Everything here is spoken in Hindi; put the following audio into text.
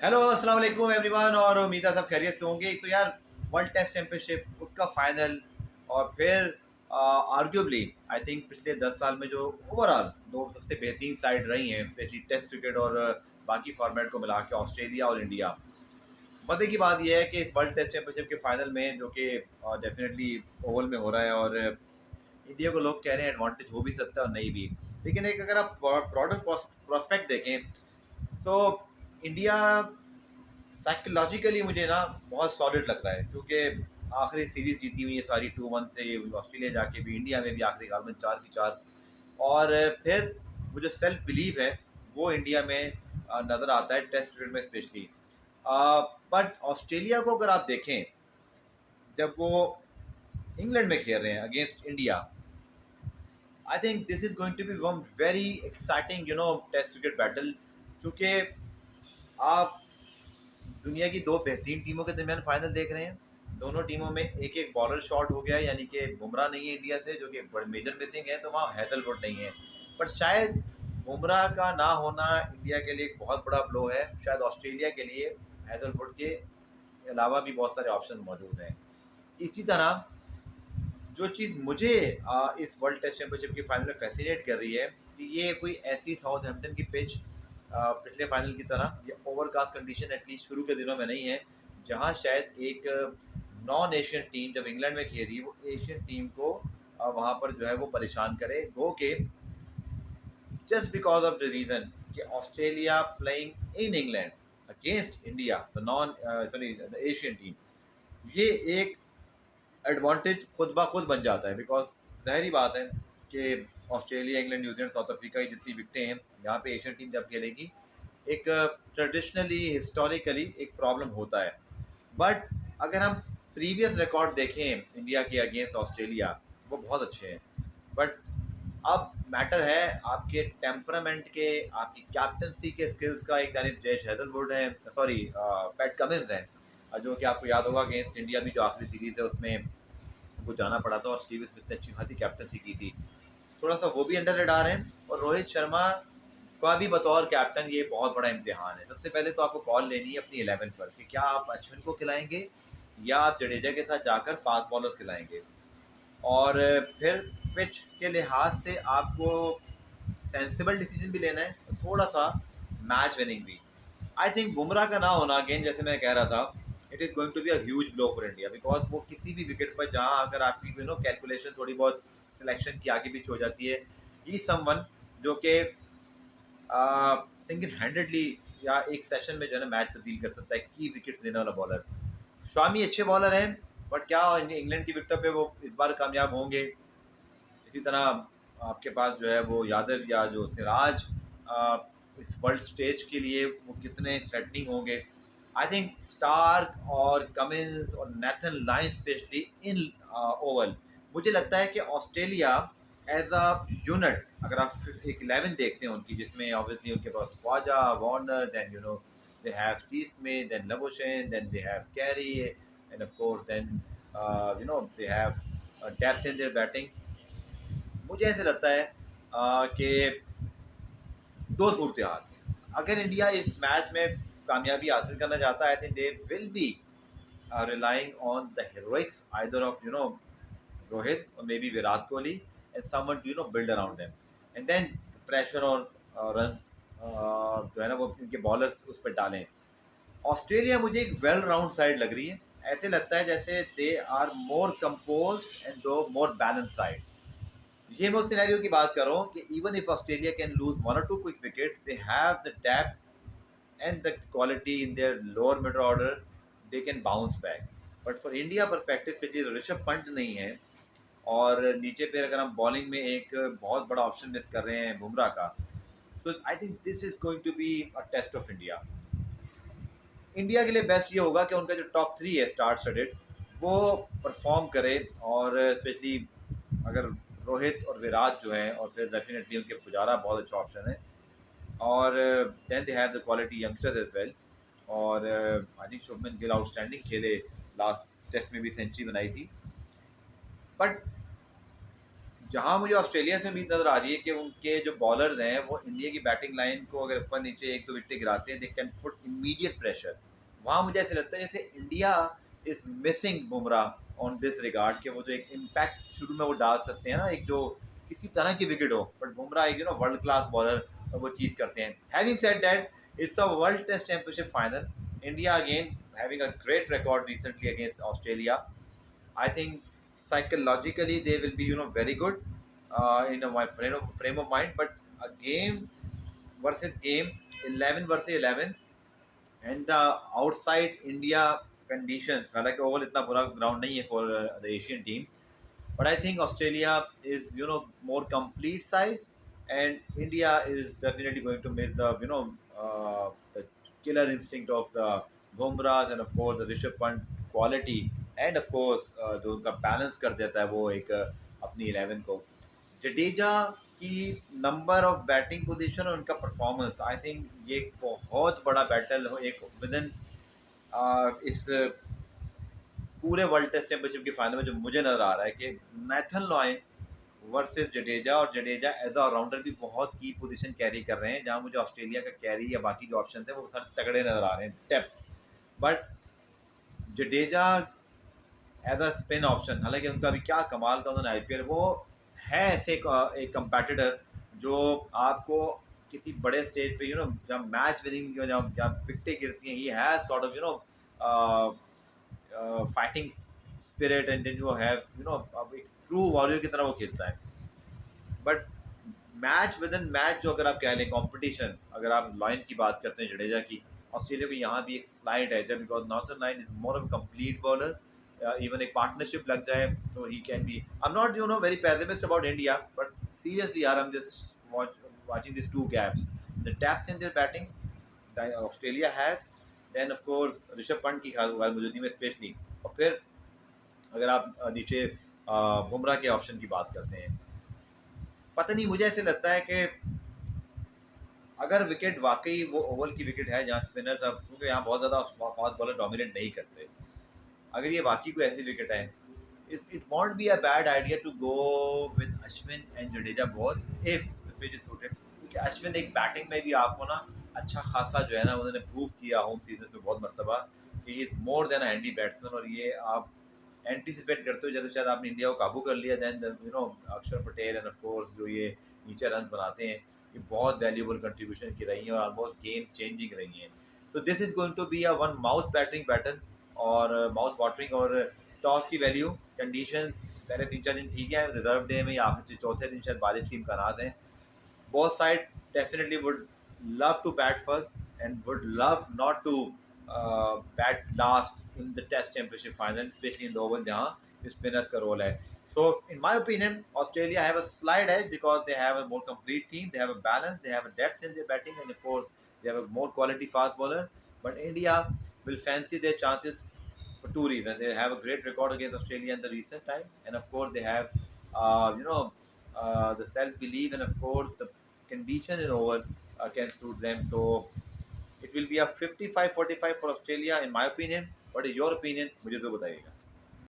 हेलो अस्सलाम वालेकुम एवरीवन। और उम्मीद है सब खैरियत से होंगे। तो यार, वर्ल्ड टेस्ट चैंपियनशिप उसका फाइनल, और फिर आर्ग्यूबली आई थिंक पिछले 10 साल में जो ओवरऑल दो सबसे बेहतरीन साइड रही हैं, स्पेशली टेस्ट क्रिकेट और बाकी फॉर्मेट को मिला के, ऑस्ट्रेलिया और इंडिया। मजे की बात यह है कि इस वर्ल्ड टेस्ट चैंपियनशिप के फाइनल में, जो कि डेफिनेटली ओवल में हो रहा है, और इंडिया को लोग कह रहे हैं एडवांटेज हो भी सकता है और नहीं भी। लेकिन एक अगर आप ब्रॉडर प्रोस्पेक्ट देखें तो इंडिया साइकोलॉजिकली मुझे ना बहुत सॉलिड लग रहा है, क्योंकि आखिरी सीरीज जीती हुई है सारी 2-1 से, ऑस्ट्रेलिया जाके भी, इंडिया में भी आखिरी हाल में 4 की 4। और फिर वो जो सेल्फ बिलीव है वो इंडिया में नज़र आता है टेस्ट क्रिकेट में स्पेशली। बट ऑस्ट्रेलिया को अगर आप देखें, जब वो इंग्लैंड में खेल रहे हैं against India, I think this is going to be one very exciting test cricket battle. क्योंकि आप दुनिया की दो बेहतरीन टीमों के दरमियान फाइनल देख रहे हैं। दोनों टीमों में एक एक बॉलर शॉट हो गया है, यानी कि बुमराह नहीं है इंडिया से, जो कि बड़ी मेजर मिसिंग है, तो वहाँ हैदरवुड नहीं है। पर शायद बुमराह का ना होना इंडिया के लिए एक बहुत बड़ा ब्लो है। शायद ऑस्ट्रेलिया के लिए हैदरवुड के अलावा भी बहुत सारे ऑप्शन मौजूद हैं। इसी तरह जो चीज़ मुझे इस वर्ल्ड टेस्ट चैंपियनशिप की फाइनल में फैसिनेट कर रही है, कि ये कोई ऐसी साउथहैम्पटन की पिच पिछले फाइनल की तरह ये ओवरकास्ट कंडीशन एटलीस्ट शुरू के दिनों में नहीं है, जहां शायद एक नॉन एशियन टीम जब इंग्लैंड में खेल रही है वो एशियन टीम को वहां पर जो है वो परेशान करे, गो के just because of the reason कि Australia playing in England against India, the non sorry the Asian team, ये एक एडवांटेज खुद ब खुद बन जाता है। बिकॉज ज़ाहिरी बात है कि Australia, England, New Zealand, south Africa की जितनी विकटें हैं, यहाँ पे एशियन टीम जब खेलेगी, एक ट्रेडिशनली हिस्टोरिकली एक प्रॉब्लम होता है। बट अगर हम प्रीवियस रिकॉर्ड देखें इंडिया के अगेंस्ट ऑस्ट्रेलिया, वो बहुत अच्छे हैं। बट अब मैटर है आपके टेम्परामेंट के, आपकी कैप्टनसी के स्किल्स का। एक जानिब जयेश हैदरवुड है, सॉरी पैट कमिंस हैं, जो कि आपको याद होगा अगेंस्ट इंडिया भी जो आखिरी सीरीज़ है उसमें उनको जाना पड़ा था, और स्टीव स्मिथ ने अच्छी खासी कैप्टनसी की थी। थोड़ा सा वो भी अंडर रडार हैं। और रोहित शर्मा का भी बतौर कैप्टन ये बहुत बड़ा इम्तिहान है। सबसे पहले तो आपको कॉल लेनी है अपनी 11 पर कि क्या आप अश्विन को खिलाएंगे या आप जडेजा के साथ जाकर फास्ट बॉलर्स खिलाएंगे। और फिर पिच के लिहाज से आपको सेंसिबल डिसीजन भी लेना है, थोड़ा सा मैच विनिंग भी। आई थिंक बुमराह का ना होना, अगेन जैसे मैं कह रहा था, it is going to be a huge blow for India. Because वो किसी भी विकेट पर जहाँ अगर आपकी कैलकुलेशन थोड़ी बहुत सिलेक्शन की आगे पीछे हो जाती है, ही समवन जो कि सिंगल हैंडेडली या एक सेशन में जो है ना मैच तब्दील कर सकता है, की विकेट्स देने वाला बॉलर। स्वामी अच्छे बॉलर हैं, बट क्या इंग्लैंड की विकेटों पे वो इस बार कामयाब होंगे? इसी तरह आपके पास जो है वो यादव या जो सिराज इस वर्ल्ड स्टेज के लिए वो कितने थ्रेटनिंग होंगे। आई थिंक स्टार्क और कमिंस और Nathan line specially in Oval, मुझे लगता है कि ऑस्ट्रेलिया एज अ यूनिट, अगर आप एक 11 देखते हैं उनकी, जिसमें ऑब्वियसली उनके पास Khawaja, Warner, then they have Steve Smith, then Labuschagne, then they have Carey, and of course then they have depth in their batting. मुझे ऐसे लगता है कि दो सूरत हाल, अगर इंडिया इस मैच में कामयाबी हासिल करना चाहता है, I think they will be relying on the heroics either of Rohit or maybe Virat Kohli, and someone to build around them, and then the pressure और runs जो है ना वो इनके बॉलर्स उस पर डालें। ऑस्ट्रेलिया मुझे एक वेल राउंड साइड लग रही है। ऐसे लगता है जैसे they are more compose and though more balance side. ये मैं उस सिनेरियो की बात कर रहा हूँ कि even if Australia can lose 1 or 2 quick wickets, they have the depth and the quality in their lower middle order, they can bounce back. But for India perspective, specially Rishabh Pant नहीं है, और नीचे पे अगर हम बॉलिंग में एक बहुत बड़ा ऑप्शन मिस कर रहे हैं बुमराह का, so I think this is going to be a test of India. India के लिए बेस्ट ये होगा कि उनका जो टॉप 3 है स्टार स्टडेड, वो परफॉर्म करे। और स्पेशली अगर रोहित और विराट जो है, और फिर डेफिनेटली उनके पुजारा बहुत अच्छा ऑप्शन है, और then they have the quality youngsters as well. और I think Shubman Gill outstanding खेले, लास्ट टेस्ट में भी सेंचुरी बनाई थी। बट जहाँ मुझे ऑस्ट्रेलिया से उम्मीद नज़र आ रही है कि उनके जो बॉलर्स हैं वो इंडिया की बैटिंग लाइन को अगर ऊपर नीचे एक दो विकेट गिराते हैं, they can put immediate pressure. वहाँ मुझे ऐसे लगता है जैसे India is missing Bumrah on this regard, कि वो जो एक इम्पैक्ट शुरू में वो डाल सकते हैं ना, एक जो किसी तरह की विकेट हो, बट बुमराह एक वर्ल्ड क्लास बॉलर वो चीज़ करते हैं। Having said that, it's a world test championship final, India again having a great record recently against Australia. I think psychologically they will be very good in a frame of mind. But a game versus game, 11 versus 11, and the outside India conditions. हालांकि ओवल इतना बुरा ग्राउंड नहीं है for the Asian team, but I think Australia is more complete side, and India is definitely going to miss the killer instinct of the Bumrahs and of course the Rishabh Pant quality, and of course जो उनका बैलेंस कर देता है वो एक अपनी 11 को। जडेजा की नंबर ऑफ बैटिंग पोजीशन और उनका परफॉर्मेंस, आई थिंक ये एक बहुत बड़ा बैटल हो एक विद इन इस पूरे वर्ल्ड टेस्ट चैंपियनशिप के फाइनल में जो मुझे नजर आ रहा है कि मैथन लॉयन वर्सेस जडेजा, और जडेजा एज ऑलराउंडर भी बहुत की पोजीशन कैरी कर रहे हैं, जहां मुझे ऑस्ट्रेलिया का कैरी या बाकी जो ऑप्शन थे वो सारे तगड़े नजर आ रहे हैं depth. But Jadeja as a spin option, हालांकि उनका भी क्या कमाल का उन्होंने आईपीएल, वो है ऐसे एक कंपेटिटर जो आपको किसी बड़े स्टेज पे जब मैच विनिंग जब विकेटें गिरती हैं, he has sort of fighting spirit, and then जो हैव अब एक ट्रू वॉरियर की तरह वो खेलता है। But match within match जो अगर आप कह लें कंपटीशन, अगर आप लाइन की बात करते हैं जडेजा की, ऑस्ट्रेलिया को यहाँ भी एक स्लाइड है जब, because Nathan Lyon is more of complete bowler. Even एक पार्टनरशिप लग जाए तो he can be, I am not very pessimist about India, but seriously यार, I am just watching these two gaps, the depth in their batting that Australia have, then of course Rishabh Pant की खास मौजूदगी में स्पेशली, और फिर अगर आप नीचे बुमराह के ऑप्शन की बात करते हैं, पता नहीं मुझे ऐसे लगता है कि अगर विकेट वाकई वो ओवल की विकेट है जहाँ स्पिनर्स, अब क्योंकि यहाँ बहुत ज़्यादा फास्ट बॉलर डोमिनेट नहीं करते, अगर ये वाकई कोई ऐसी विकेट है, it won't be a bad idea to go with Ashwin and Jadeja both if the pitch is suited, क्योंकि अश्विन एक बैटिंग में भी आपको ना अच्छा खासा जो है ना उन्होंने प्रूव किया होम सीजन में बहुत मरतबा कि he is more than handy batsman, और ये आप एंटिसिपेट करते हो जैसे शायद आपने इंडिया को काबू कर लिया, देन अक्षर पटेल एंड ऑफ कोर्स जो ये नीचे रन बनाते हैं, ये बहुत वैल्यूबल कंट्रीब्यूशन की रही हैं और ऑलमोस्ट गेम चेंजिंग रही हैं। So this is going to be a one mouth batting battle और माउथ वाटरिंग, और टॉस की वैल्यू कंडीशन पहले 3-4 दिन ठीक है, रिजर्व डे में या चौथे दिन शायद बारिश की इम्कान हैं। Both side definitely would love to bat first and would love not to bat last in the Test Championship final, especially in the Oval जहाँ spinners का role है. So in my opinion, Australia have a slight edge because they have a more complete team, they have a balance, they have a depth in their batting, and of course they have a more quality fast bowler. But India will fancy their chances for two reasons. They have a great record against Australia in the recent time, and of course they have, the self belief, and of course the condition in over can suit them. So it will be a 55-45 for Australia in my opinion. What is your opinion? मुझे तो बताइएगा।